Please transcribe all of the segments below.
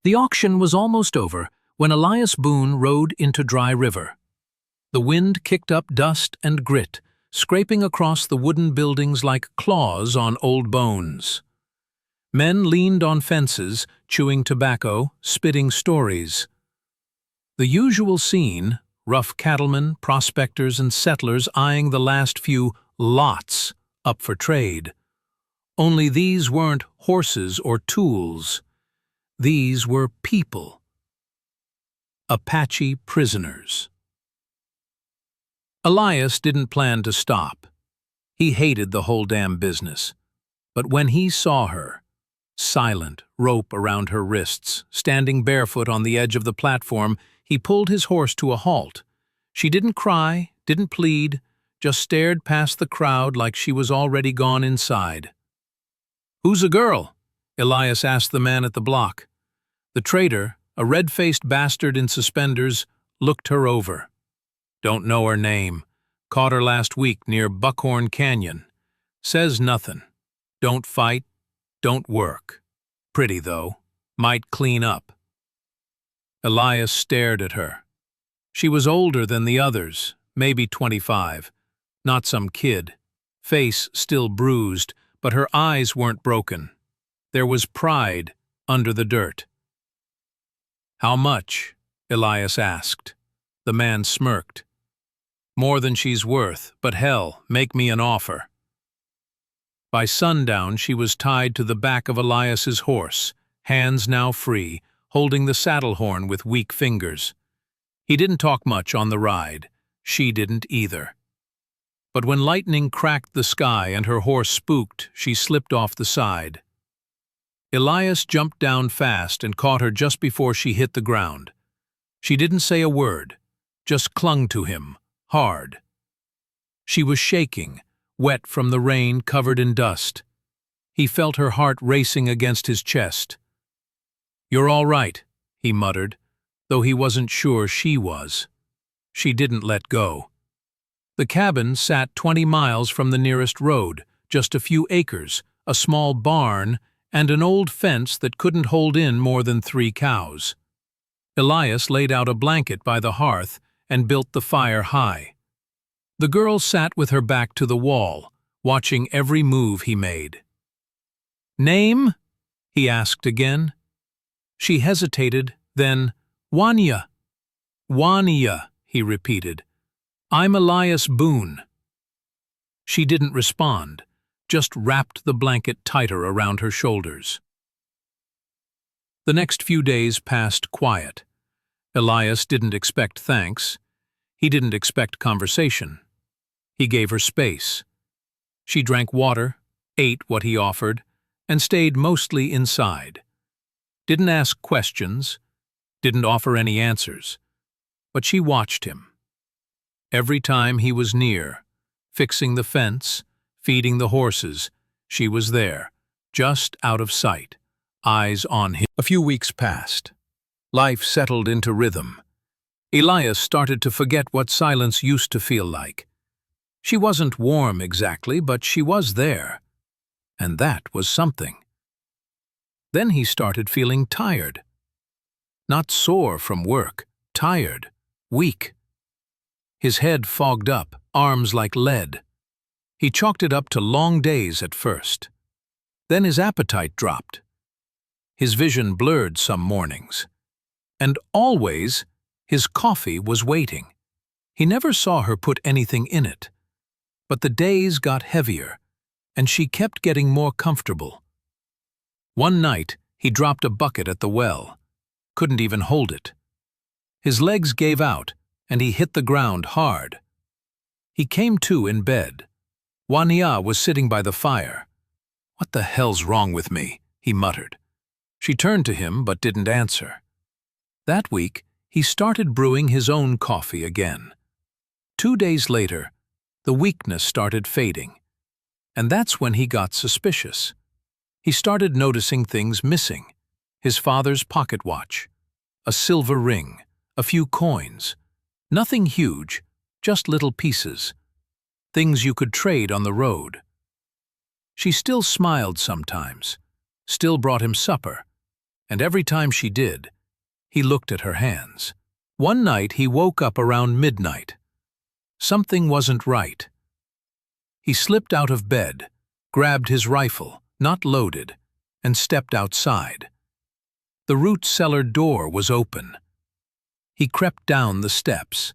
The auction was almost over when Elias Boone rode into Dry River. The wind kicked up dust and grit, scraping across the wooden buildings like claws on old bones. Men leaned on fences, chewing tobacco, spitting stories. The usual scene, rough cattlemen, prospectors, and settlers eyeing the last few lots up for trade. Only these weren't horses or tools. These were people. Apache prisoners. Elias didn't plan to stop. He hated the whole damn business. But when he saw her, silent, rope around her wrists, standing barefoot on the edge of the platform, he pulled his horse to a halt. She didn't cry, didn't plead, just stared past the crowd like she was already gone inside. "Who's a girl?" Elias asked the man at the block. The trader, a red-faced bastard in suspenders, looked her over. "Don't know her name. Caught her last week near Buckhorn Canyon. Says nothing. Don't fight, don't work. Pretty, though. Might clean up." Elias stared at her. She was older than the others, maybe 25. Not some kid. Face still bruised, but her eyes weren't broken. There was pride under the dirt. "How much?" Elias asked. The man smirked. "More than she's worth, but hell, make me an offer." By sundown she was tied to the back of Elias's horse, hands now free, holding the saddle horn with weak fingers. He didn't talk much on the ride. She didn't either. But when lightning cracked the sky and her horse spooked, she slipped off the side. Elias jumped down fast and caught her just before she hit the ground. She didn't say a word, just clung to him, hard. She was shaking, wet from the rain, covered in dust. He felt her heart racing against his chest. "You're all right," he muttered, though he wasn't sure she was. She didn't let go. The cabin sat 20 miles from the nearest road, just a few acres, a small barn, and an old fence that couldn't hold in more than 3 cows. Elias laid out a blanket by the hearth and built the fire high. The girl sat with her back to the wall, watching every move he made. "Name?" he asked again. She hesitated, then, "Wanya." "Wanya," he repeated. "I'm Elias Boone." She didn't respond, just wrapped the blanket tighter around her shoulders. The next few days passed quiet. Elias didn't expect thanks. He didn't expect conversation. He gave her space. She drank water, ate what he offered, and stayed mostly inside. Didn't ask questions, didn't offer any answers, but she watched him. Every time he was near, fixing the fence, feeding the horses, she was there, just out of sight, eyes on him. A few weeks passed. Life settled into rhythm. Elias started to forget what silence used to feel like. She wasn't warm exactly, but she was there. And that was something. Then he started feeling tired. Not sore from work, tired, weak. His head fogged up, arms like lead. He chalked it up to long days at first. Then his appetite dropped. His vision blurred some mornings. And always, his coffee was waiting. He never saw her put anything in it. But the days got heavier, and she kept getting more comfortable. One night, he dropped a bucket at the well. Couldn't even hold it. His legs gave out, and he hit the ground hard. He came to in bed. Wanya was sitting by the fire. "What the hell's wrong with me?" he muttered. She turned to him but didn't answer. That week, he started brewing his own coffee again. 2 days later, the weakness started fading. And that's when he got suspicious. He started noticing things missing. His father's pocket watch, a silver ring, a few coins. Nothing huge, just little pieces. Things you could trade on the road. She still smiled sometimes, still brought him supper, and every time she did, he looked at her hands. One night he woke up around midnight. Something wasn't right. He slipped out of bed, grabbed his rifle, not loaded, and stepped outside. The root cellar door was open. He crept down the steps.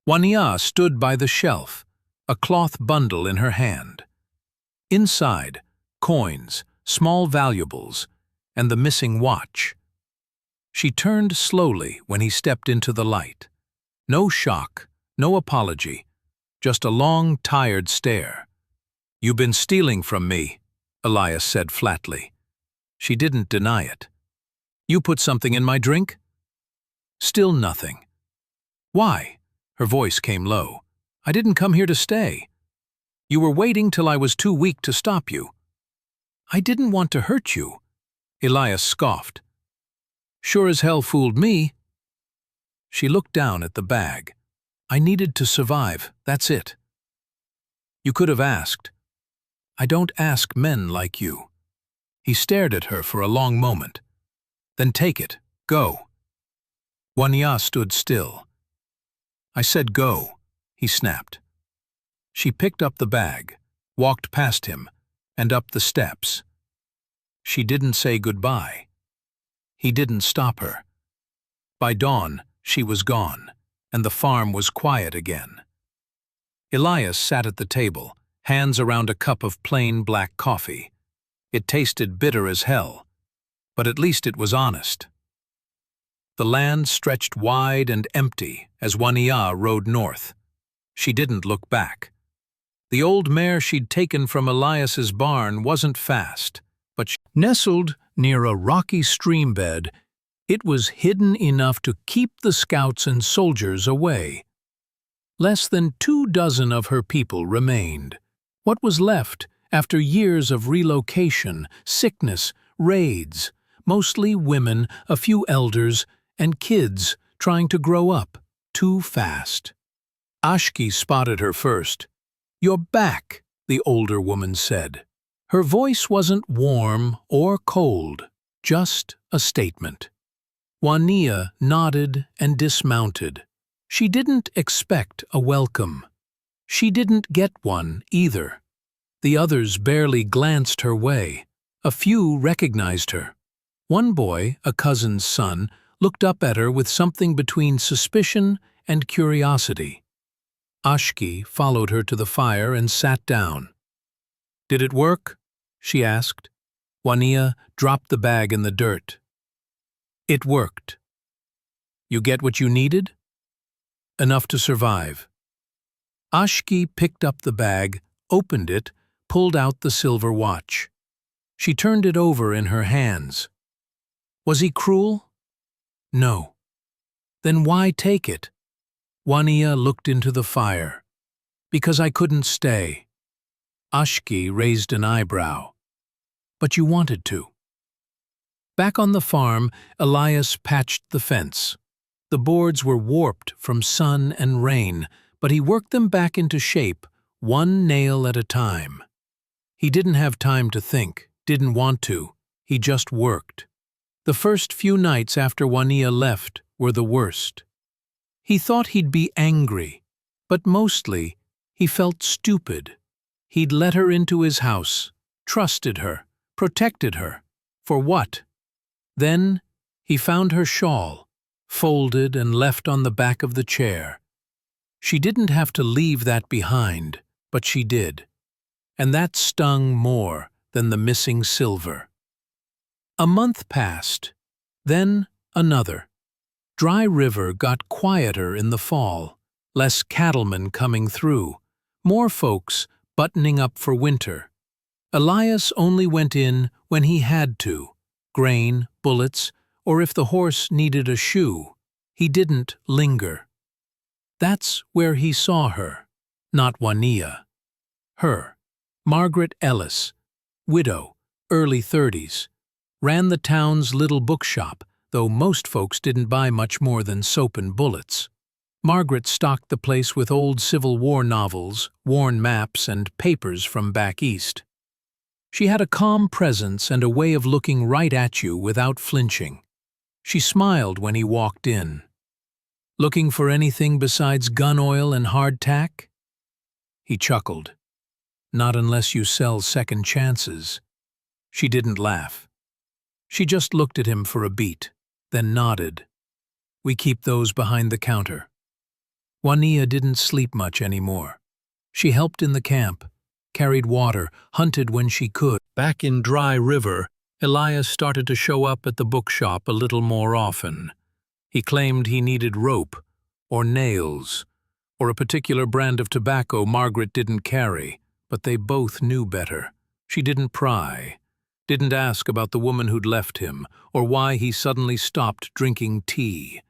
Wania stood by the shelf, a cloth bundle in her hand. Inside, coins, small valuables, and the missing watch. She turned slowly when he stepped into the light. No shock, no apology, just a long, tired stare. "You've been stealing from me," Elias said flatly. She didn't deny it. "You put something in my drink?" Still nothing. "Why?" Her voice came low. "I didn't come here to stay. You were waiting till I was too weak to stop you." "I didn't want to hurt you," Elias scoffed. "Sure as hell fooled me." She looked down at the bag. "I needed to survive, that's it." "You could have asked." "I don't ask men like you." He stared at her for a long moment. "Then take it, go." Wania stood still. "I said go," he snapped. She picked up the bag, walked past him, and up the steps. She didn't say goodbye. He didn't stop her. By dawn, she was gone, and the farm was quiet again. Elias sat at the table, hands around a cup of plain black coffee. It tasted bitter as hell, but at least it was honest. The land stretched wide and empty as Wania rode north. She didn't look back. The old mare she'd taken from Elias's barn wasn't fast, but nestled near a rocky streambed, it was hidden enough to keep the scouts and soldiers away. Less than 24 of her people remained. What was left, after years of relocation, sickness, raids, mostly women, a few elders, and kids trying to grow up too fast. Ashki spotted her first. "You're back," the older woman said. Her voice wasn't warm or cold, just a statement. Wania nodded and dismounted. She didn't expect a welcome. She didn't get one either. The others barely glanced her way. A few recognized her. One boy, a cousin's son, looked up at her with something between suspicion and curiosity. Ashki followed her to the fire and sat down. "Did it work?" she asked. Wania dropped the bag in the dirt. "It worked." "You get what you needed?" "Enough to survive." Ashki picked up the bag, opened it, pulled out the silver watch. She turned it over in her hands. "Was he cruel?" "No." "Then why take it?" Wania looked into the fire. "Because I couldn't stay." Ashki raised an eyebrow. "But you wanted to." Back on the farm, Elias patched the fence. The boards were warped from sun and rain, but he worked them back into shape, one nail at a time. He didn't have time to think, didn't want to. He just worked. The first few nights after Wania left were the worst. He thought he'd be angry, but mostly he felt stupid. He'd let her into his house, trusted her, protected her. For what? Then he found her shawl, folded and left on the back of the chair. She didn't have to leave that behind, but she did. And that stung more than the missing silver. A month passed, then another. Dry River got quieter in the fall, less cattlemen coming through, more folks buttoning up for winter. Elias only went in when he had to, grain, bullets, or if the horse needed a shoe. He didn't linger. That's where he saw her, not Wania. Her, Margaret Ellis, widow, early 30s, ran the town's little bookshop, though most folks didn't buy much more than soap and bullets. Margaret stocked the place with old Civil War novels, worn maps, and papers from back east. She had a calm presence and a way of looking right at you without flinching. She smiled when he walked in. "Looking for anything besides gun oil and hardtack?" He chuckled. "Not unless you sell second chances." She didn't laugh. She just looked at him for a beat, then nodded. "We keep those behind the counter." Juanita didn't sleep much anymore. She helped in the camp, carried water, hunted when she could. Back in Dry River, Elias started to show up at the bookshop a little more often. He claimed he needed rope, or nails, or a particular brand of tobacco Margaret didn't carry, but they both knew better. She didn't pry, didn't ask about the woman who'd left him, or why he suddenly stopped drinking tea.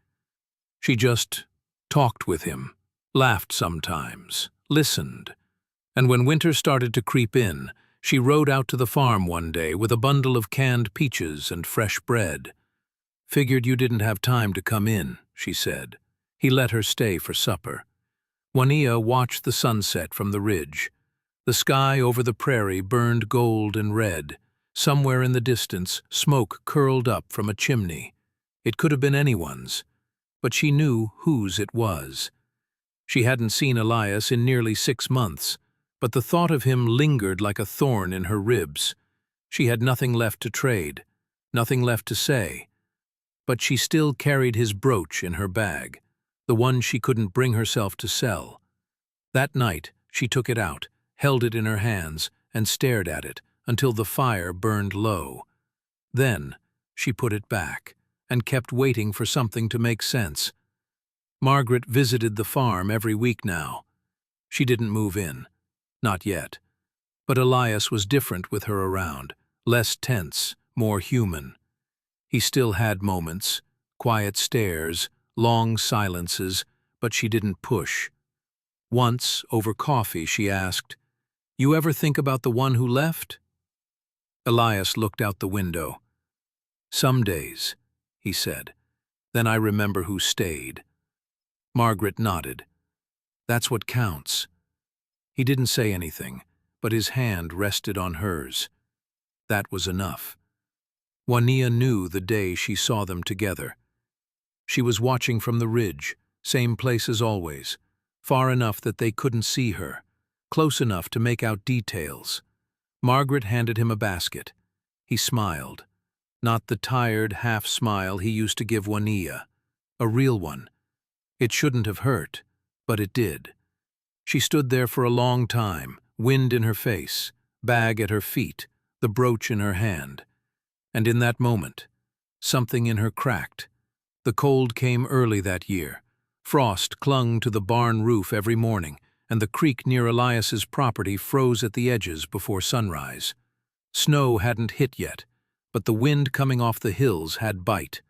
She just talked with him, laughed sometimes, listened. And when winter started to creep in, she rode out to the farm one day with a bundle of canned peaches and fresh bread. "Figured you didn't have time to come in," she said. He let her stay for supper. Juanita watched the sunset from the ridge. The sky over the prairie burned gold and red. Somewhere in the distance, smoke curled up from a chimney. It could have been anyone's, but she knew whose it was. She hadn't seen Elias in nearly 6 months, but the thought of him lingered like a thorn in her ribs. She had nothing left to trade, nothing left to say, but she still carried his brooch in her bag, the one she couldn't bring herself to sell. That night, she took it out, held it in her hands, and stared at it until the fire burned low. Then, she put it back, and kept waiting for something to make sense. Margaret visited the farm every week now. She didn't move in. Not yet. But Elias was different with her around, less tense, more human. He still had moments, quiet stares, long silences, but she didn't push. Once, over coffee, she asked, "You ever think about the one who left?" Elias looked out the window. "Some days," he said. "Then I remember who stayed." Margaret nodded. "That's what counts." He didn't say anything, but his hand rested on hers. That was enough. Juanita knew the day she saw them together. She was watching from the ridge, same place as always, far enough that they couldn't see her, close enough to make out details. Margaret handed him a basket. He smiled. Not the tired half-smile he used to give Juanita. A real one. It shouldn't have hurt, but it did. She stood there for a long time, wind in her face, bag at her feet, the brooch in her hand. And in that moment, something in her cracked. The cold came early that year. Frost clung to the barn roof every morning, and the creek near Elias's property froze at the edges before sunrise. Snow hadn't hit yet, but the wind coming off the hills had bite.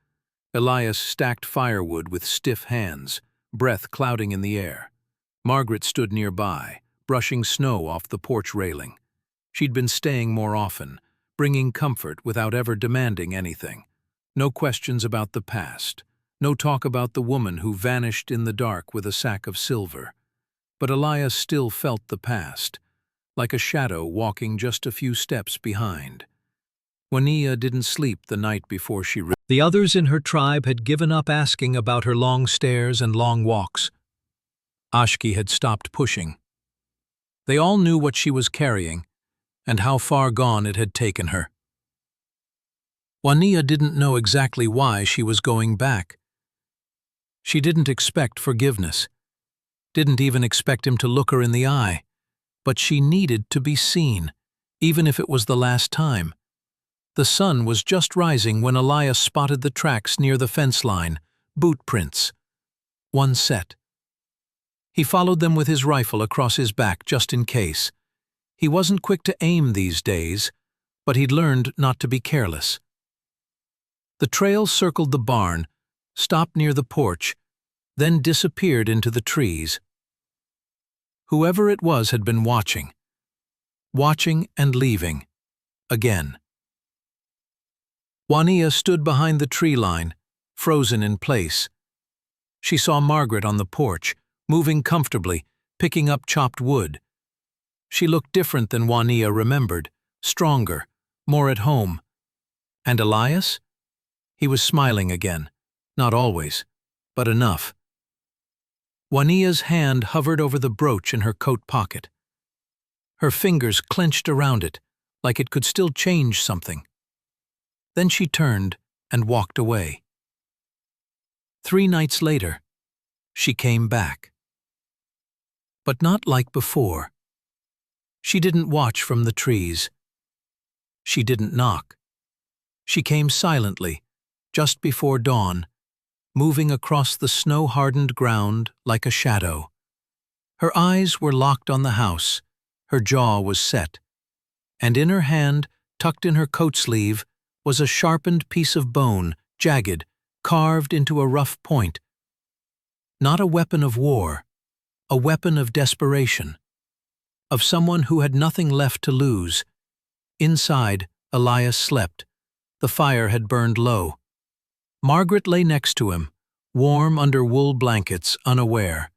Elias stacked firewood with stiff hands, breath clouding in the air. Margaret stood nearby, brushing snow off the porch railing. She'd been staying more often, bringing comfort without ever demanding anything. No questions about the past, no talk about the woman who vanished in the dark with a sack of silver. But Elias still felt the past, like a shadow walking just a few steps behind. Juanita didn't sleep the night before she returned. The others in her tribe had given up asking about her long stairs and long walks. Ashki had stopped pushing. They all knew what she was carrying and how far gone it had taken her. Juanita didn't know exactly why she was going back. She didn't expect forgiveness, didn't even expect him to look her in the eye, but she needed to be seen, even if it was the last time. The sun was just rising when Elias spotted the tracks near the fence line, boot prints. One set. He followed them with his rifle across his back just in case. He wasn't quick to aim these days, but he'd learned not to be careless. The trail circled the barn, stopped near the porch, then disappeared into the trees. Whoever it was had been watching and leaving, again. Juanita stood behind the tree line, frozen in place. She saw Margaret on the porch, moving comfortably, picking up chopped wood. She looked different than Juanita remembered, stronger, more at home. And Elias? He was smiling again. Not always, but enough. Juania's hand hovered over the brooch in her coat pocket. Her fingers clenched around it, like it could still change something. Then she turned and walked away. 3 nights later, she came back. But not like before. She didn't watch from the trees. She didn't knock. She came silently, just before dawn, moving across the snow-hardened ground like a shadow. Her eyes were locked on the house, her jaw was set, and in her hand, tucked in her coat sleeve, was a sharpened piece of bone, jagged, carved into a rough point. Not a weapon of war, a weapon of desperation, of someone who had nothing left to lose. Inside, Elias slept. The fire had burned low. Margaret lay next to him, warm under wool blankets, unaware.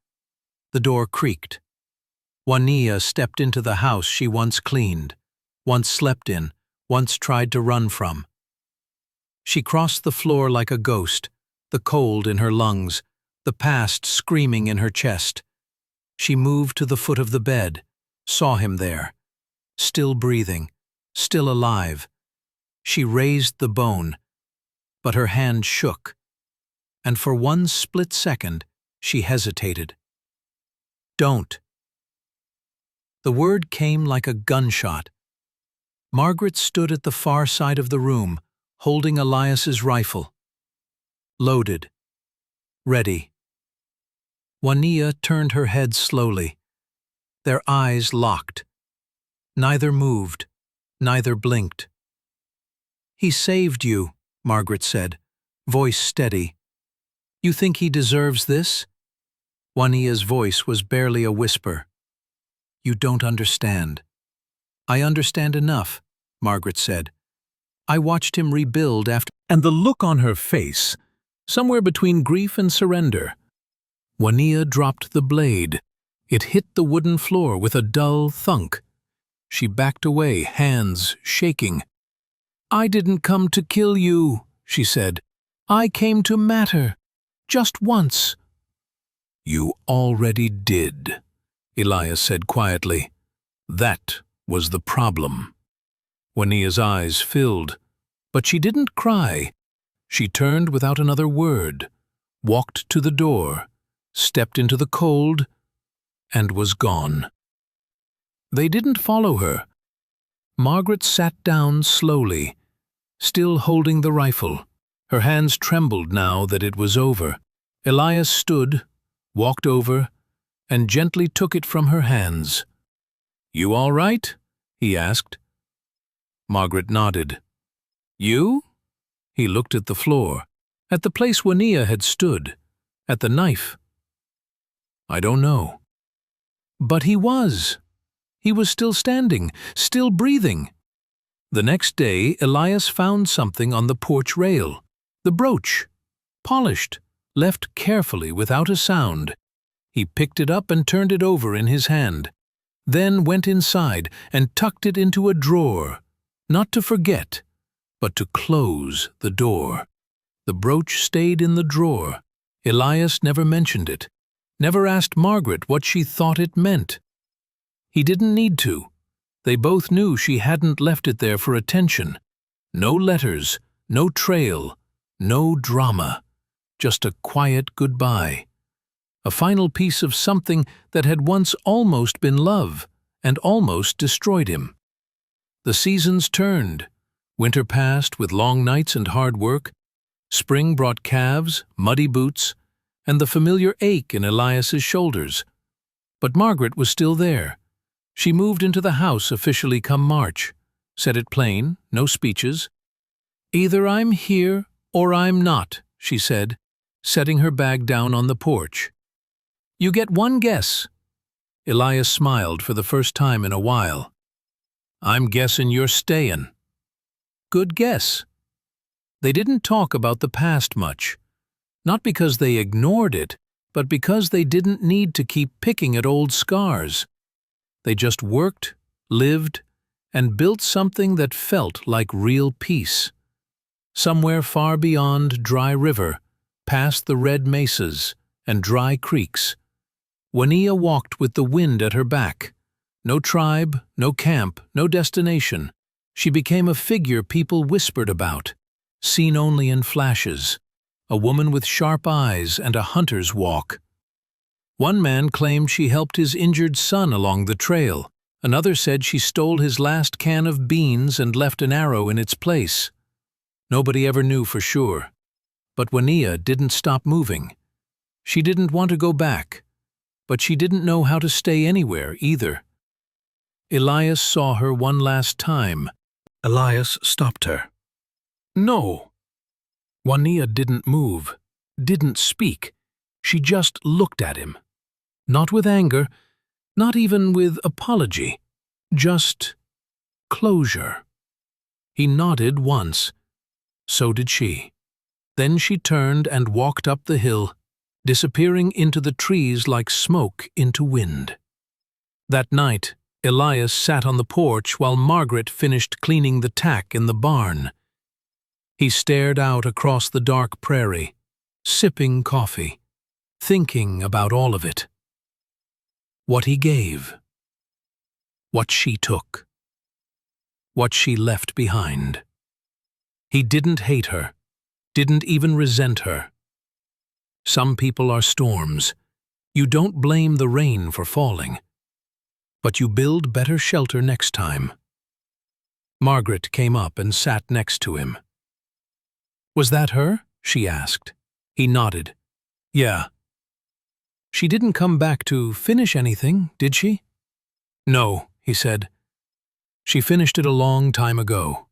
The door creaked. Juania stepped into the house she once cleaned, once slept in, once tried to run from. She crossed the floor like a ghost, the cold in her lungs, the past screaming in her chest. She moved to the foot of the bed, saw him there, still breathing, still alive. She raised the bone, but her hand shook, and for one split second she hesitated. "Don't." The word came like a gunshot. Margaret stood at the far side of the room, holding Elias's rifle. Loaded. Ready. Juania turned her head slowly. Their eyes locked. Neither moved, neither blinked. "He saved you," Margaret said, voice steady. "You think he deserves this?" Juania's voice was barely a whisper. "You don't understand." "I understand enough," Margaret said. "I watched him rebuild after—" And the look on her face, somewhere between grief and surrender. Juania dropped the blade. It hit the wooden floor with a dull thunk. She backed away, hands shaking. "I didn't come to kill you," she said. "I came to matter. Just once." "You already did," Elias said quietly. "That was the problem." Juania's eyes filled, but she didn't cry. She turned without another word, walked to the door, stepped into the cold, and was gone. They didn't follow her. Margaret sat down slowly, still holding the rifle. Her hands trembled now that it was over. Elias stood, walked over, and gently took it from her hands. "You all right?" he asked. Margaret nodded. "You?" He looked at the floor, at the place Juania had stood, at the knife. "I don't know." But he was. He was still standing, still breathing. The next day, Elias found something on the porch rail. The brooch. Polished, left carefully without a sound. He picked it up and turned it over in his hand. Then went inside and tucked it into a drawer, not to forget, but to close the door. The brooch stayed in the drawer. Elias never mentioned it, never asked Margaret what she thought it meant. He didn't need to. They both knew she hadn't left it there for attention. No letters, no trail, no drama. Just a quiet goodbye. A final piece of something that had once almost been love and almost destroyed him. The seasons turned. Winter passed with long nights and hard work. Spring brought calves, muddy boots, and the familiar ache in Elias's shoulders. But Margaret was still there. She moved into the house officially come March, said it plain, no speeches. "Either I'm here or I'm not," she said, setting her bag down on the porch. "You get one guess." Elias smiled for the first time in a while. "I'm guessing you're staying." "Good guess." They didn't talk about the past much, not because they ignored it, but because they didn't need to keep picking at old scars. They just worked, lived, and built something that felt like real peace. Somewhere far beyond Dry River, past the red mesas and dry creeks, Juanilla walked with the wind at her back. No tribe, no camp, no destination. She became a figure people whispered about, seen only in flashes, a woman with sharp eyes and a hunter's walk. One man claimed she helped his injured son along the trail. Another said she stole his last can of beans and left an arrow in its place. Nobody ever knew for sure. But Juanilla didn't stop moving. She didn't want to go back, but she didn't know how to stay anywhere either. Elias saw her one last time. Elias stopped her. No. Juanilla didn't move, didn't speak. She just looked at him. Not with anger, not even with apology, just closure. He nodded once. So did she. Then she turned and walked up the hill, disappearing into the trees like smoke into wind. That night, Elias sat on the porch while Margaret finished cleaning the tack in the barn. He stared out across the dark prairie, sipping coffee, thinking about all of it. What he gave. What she took. What she left behind. He didn't hate her, didn't even resent her. Some people are storms. You don't blame the rain for falling, but you build better shelter next time. Margaret came up and sat next to him. Was that her? She asked. He nodded. Yeah. She didn't come back to finish anything, did she? No, he said. She finished it a long time ago.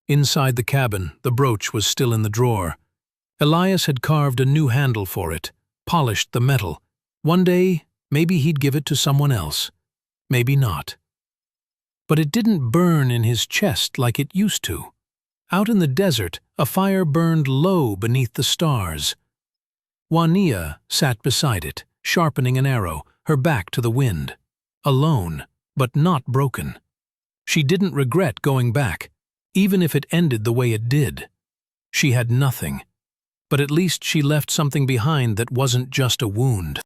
Inside the cabin, the brooch was still in the drawer. Elias had carved a new handle for it, polished the metal. One day, maybe he'd give it to someone else. Maybe not. But it didn't burn in his chest like it used to. Out in the desert, a fire burned low beneath the stars. Juanilla sat beside it, sharpening an arrow, her back to the wind. Alone, but not broken. She didn't regret going back, even if it ended the way it did. She had nothing, but at least she left something behind that wasn't just a wound.